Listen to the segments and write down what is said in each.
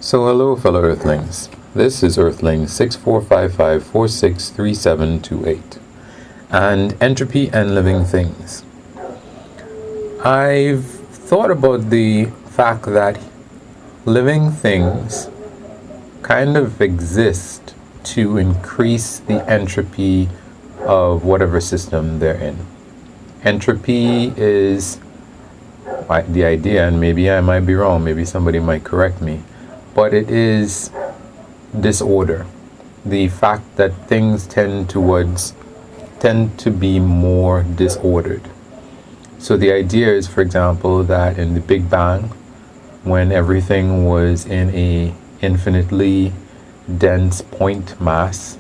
So hello fellow Earthlings, this is Earthling 6455463728 and Entropy and Living Things. I've thought about the fact that living things kind of exist to increase the entropy of whatever system they're in. Entropy is the idea, and maybe I might be wrong, maybe somebody might correct me, but it is disorder. The fact that things tend to be more disordered. So the idea is, for example, that in the Big Bang, when everything was in a infinitely dense point mass,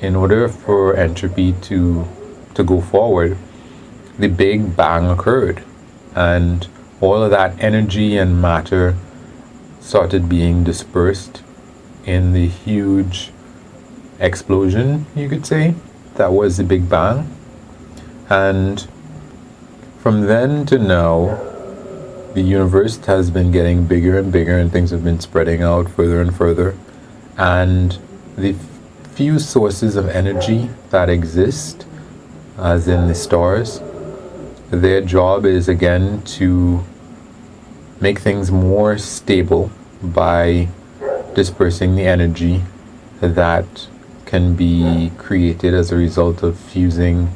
in order for entropy to go forward, the Big Bang occurred, and all of that energy and matter started being dispersed in the huge explosion, you could say, that was the Big Bang. And from then to now, the universe has been getting bigger and bigger, and things have been spreading out further and further. And the few sources of energy that exist, as in the stars, their job is again to make things more stable by dispersing the energy that can be created as a result of fusing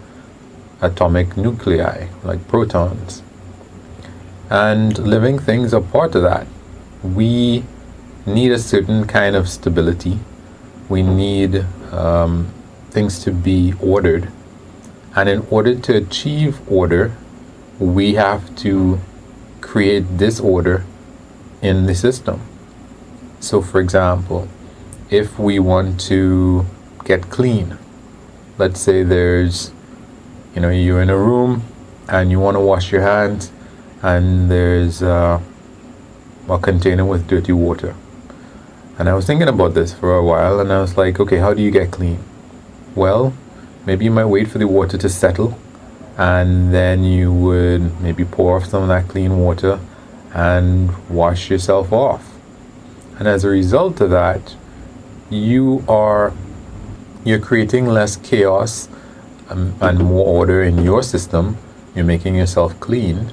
atomic nuclei like protons. And living things are part of that. We need a certain kind of stability. We need things to be ordered. And in order to achieve order, we have to create disorder in the system. So for example, if we want to get clean, let's say there's, you're in a room and you want to wash your hands, and there's a container with dirty water. And I was thinking about this for a while, and I was like, okay, how do you get clean? Well, maybe you might wait for the water to settle, and then you would maybe pour off some of that clean water and wash yourself off. And as a result of that, you're creating less chaos and more order in your system. You're making yourself clean.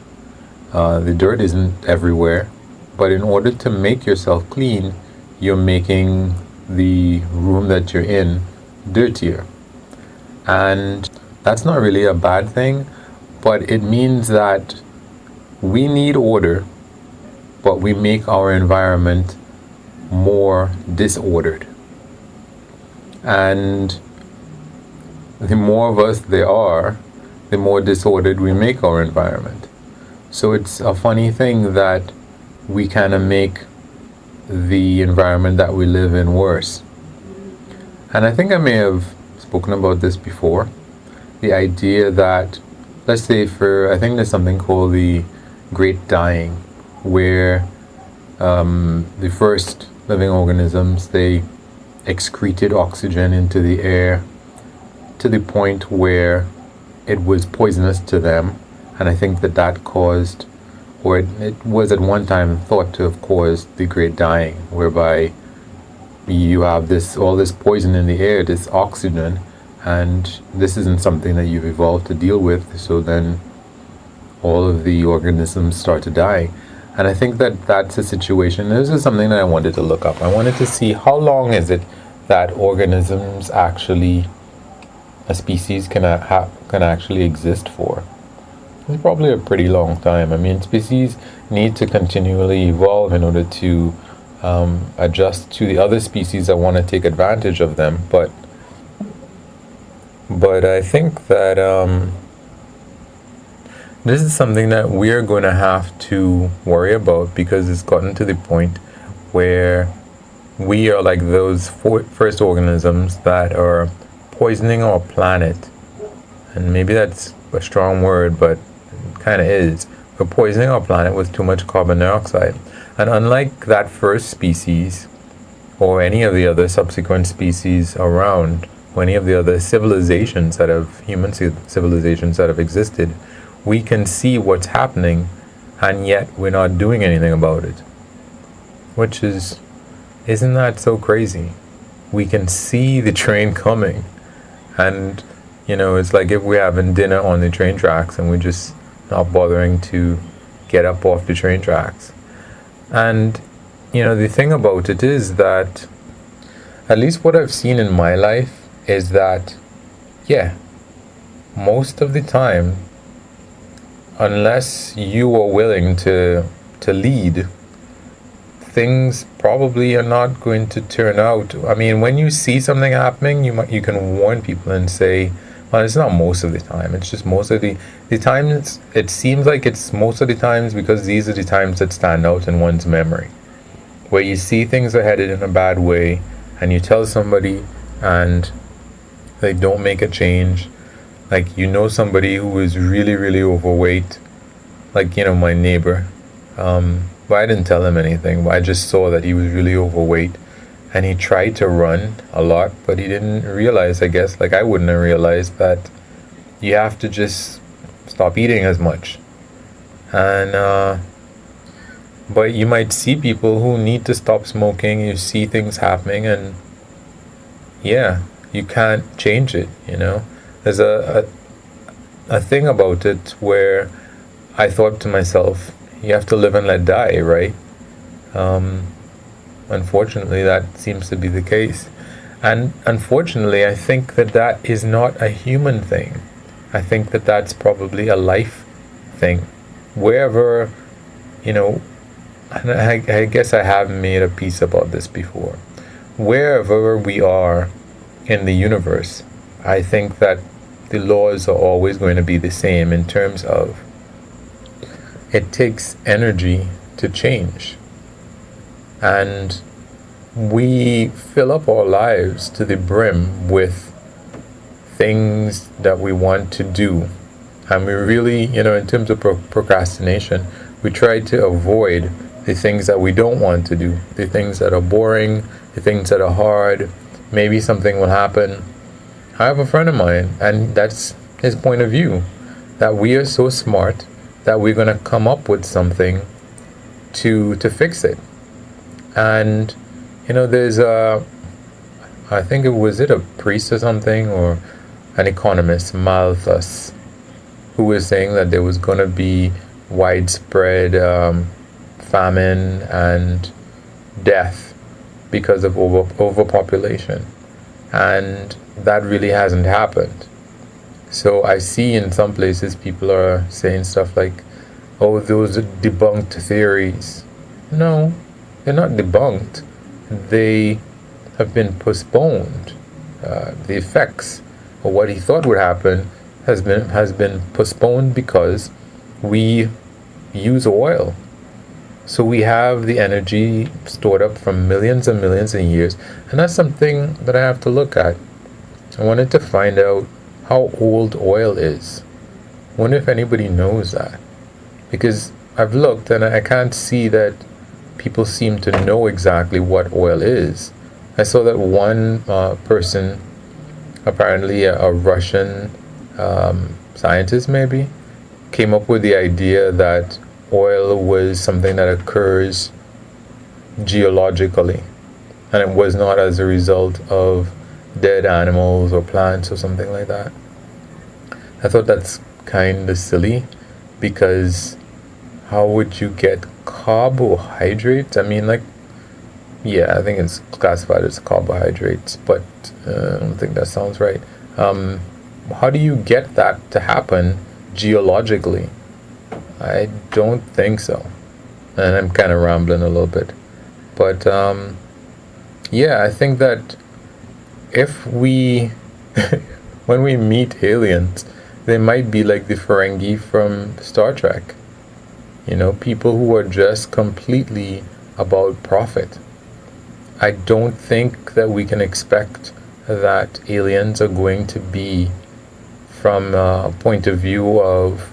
The dirt isn't everywhere, but in order to make yourself clean, you're making the room that you're in dirtier. And that's not really a bad thing, but it means that we need order, but we make our environment more disordered. And the more of us there are, the more disordered we make our environment. So it's a funny thing that we kind of make the environment that we live in worse. And I think I may have spoken about this before. The idea that, let's say I think there's something called the Great Dying, where the first living organisms, they excreted oxygen into the air to the point where it was poisonous to them. And I think that caused, or it was at one time thought to have caused the Great Dying, whereby you have all this poison in the air, this oxygen, and this isn't something that you've evolved to deal with, so then all of the organisms start to die. And I think that's a situation. This is something that I wanted to look up. I wanted to see how long is it that organisms actually, a species can actually exist for. It's probably a pretty long time. I mean, species need to continually evolve in order to adjust to the other species that want to take advantage of them. But I think that this is something that we're going to have to worry about, because it's gotten to the point where we are like those first organisms that are poisoning our planet. And maybe that's a strong word, but it kind of is. We're poisoning our planet with too much carbon dioxide. And unlike that first species, or any of the other subsequent species around, or any of the other civilizations human civilizations that have existed, we can see what's happening, and yet we're not doing anything about it, which is Isn't that so crazy? We can see the train coming, and it's like if we're having dinner on the train tracks and we're just not bothering to get up off the train tracks. And the thing about it is that, at least what I've seen in my life, is that, yeah, most of the time, unless you are willing to lead, things probably are not going to turn out. I mean, when you see something happening, you can warn people and say, well, it's not most of the time. It's just most of the times. It seems like it's most of the times, because these are the times that stand out in one's memory, where you see things are headed in a bad way, and you tell somebody, and they don't make a change. Like, somebody who is really, really overweight, like, my neighbor. But I didn't tell him anything, but I just saw that he was really overweight, and he tried to run a lot, but he didn't realize, I guess, like I wouldn't have realized, that you have to just stop eating as much. And but you might see people who need to stop smoking. You see things happening, and yeah, you can't change it. There's a thing about it where I thought to myself, you have to live and let die, right? Unfortunately, that seems to be the case. And unfortunately, I think that is not a human thing. I think that that's probably a life thing. Wherever, and I guess I have made a piece about this before. Wherever we are in the universe, I think that the laws are always going to be the same, in terms of it takes energy to change. And we fill up our lives to the brim with things that we want to do. And we really, in terms of procrastination, we try to avoid the things that we don't want to do, the things that are boring, the things that are hard. Maybe something will happen. I have a friend of mine, and that's his point of view, that we are so smart that we're going to come up with something to fix it. And there's I think it a priest or something, or an economist, Malthus, who was saying that there was going to be widespread famine and death because of overpopulation, and that really hasn't happened. So I see in some places people are saying stuff like, oh, those are debunked theories. No, they're not debunked. They have been postponed. The effects of what he thought would happen has been postponed because we use oil. So we have the energy stored up from millions and millions of years, and that's something that I have to look at. I wanted to find out how old oil is. I wonder if anybody knows that, because I've looked and I can't see that people seem to know exactly what oil is. I saw that one person, apparently a Russian scientist maybe, came up with the idea that oil was something that occurs geologically, and it was not as a result of dead animals or plants or something like that. I thought that's kind of silly, because how would you get carbohydrates? I mean, like, yeah, I think it's classified as carbohydrates, but I don't think that sounds right. How do you get that to happen geologically? I don't think so. And I'm kind of rambling a little bit. But, yeah, I think that if we, when we meet aliens, they might be like the Ferengi from Star Trek. People who are just completely about profit. I don't think that we can expect that aliens are going to be from a point of view of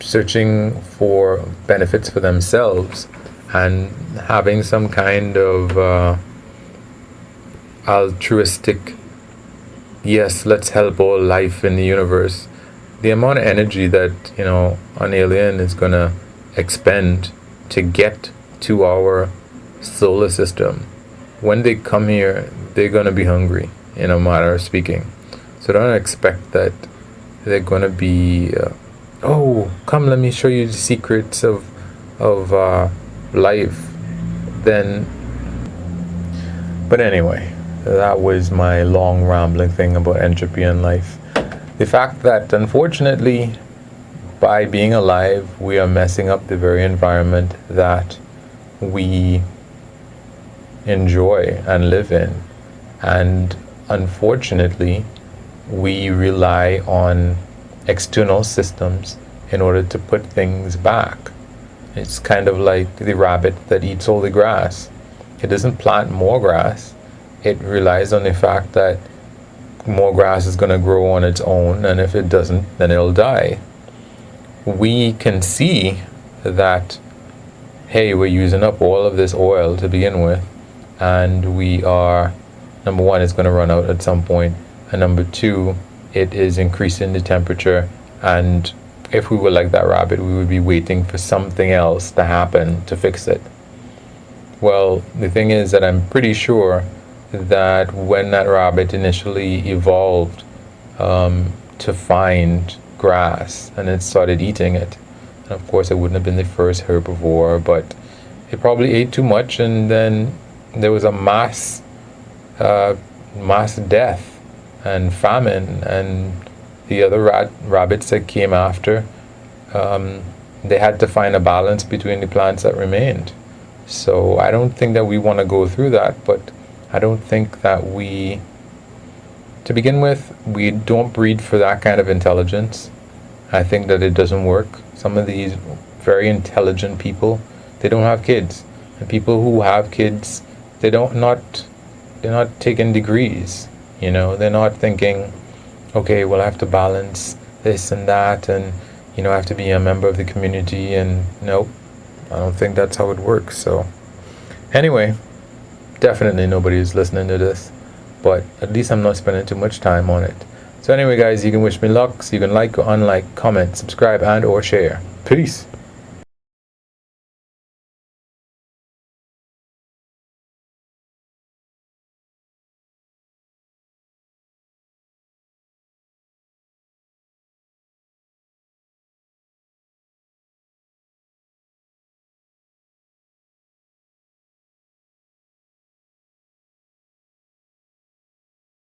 searching for benefits for themselves and having some kind of altruistic, yes, let's help all life in the universe. The amount of energy that an alien is going to expend to get to our solar system, when they come here, they're going to be hungry, in a matter of speaking. So don't expect that they're going to be, oh, come, let me show you the secrets of life. Then, but anyway, that was my long rambling thing about entropy and life. The fact that, unfortunately, by being alive, we are messing up the very environment that we enjoy and live in. And unfortunately, we rely on external systems in order to put things back. It's kind of like the rabbit that eats all the grass. It doesn't plant more grass. It relies on the fact that more grass is going to grow on its own, and if it doesn't, then it'll die. We can see that, hey, we're using up all of this oil to begin with, and we are, number one, it's going to run out at some point, and number two, it is increasing the temperature, and if we were like that rabbit, we would be waiting for something else to happen to fix it. Well, the thing is that I'm pretty sure that when that rabbit initially evolved to find grass and it started eating it, and of course it wouldn't have been the first herbivore, but it probably ate too much, and then there was a mass death and famine, and the other rabbits that came after, they had to find a balance between the plants that remained. So I don't think that we want to go through that, but I don't think that to begin with, we don't breed for that kind of intelligence. I think that it doesn't work. Some of these very intelligent people, they don't have kids. And people who have kids, they're not taking degrees. They're not thinking, okay, well, I have to balance this and that, and I have to be a member of the community, and nope, I don't think that's how it works. So anyway, definitely nobody is listening to this, but at least I'm not spending too much time on it. So anyway, guys, you can wish me luck, so you can like or unlike, comment, subscribe, and or share. Peace.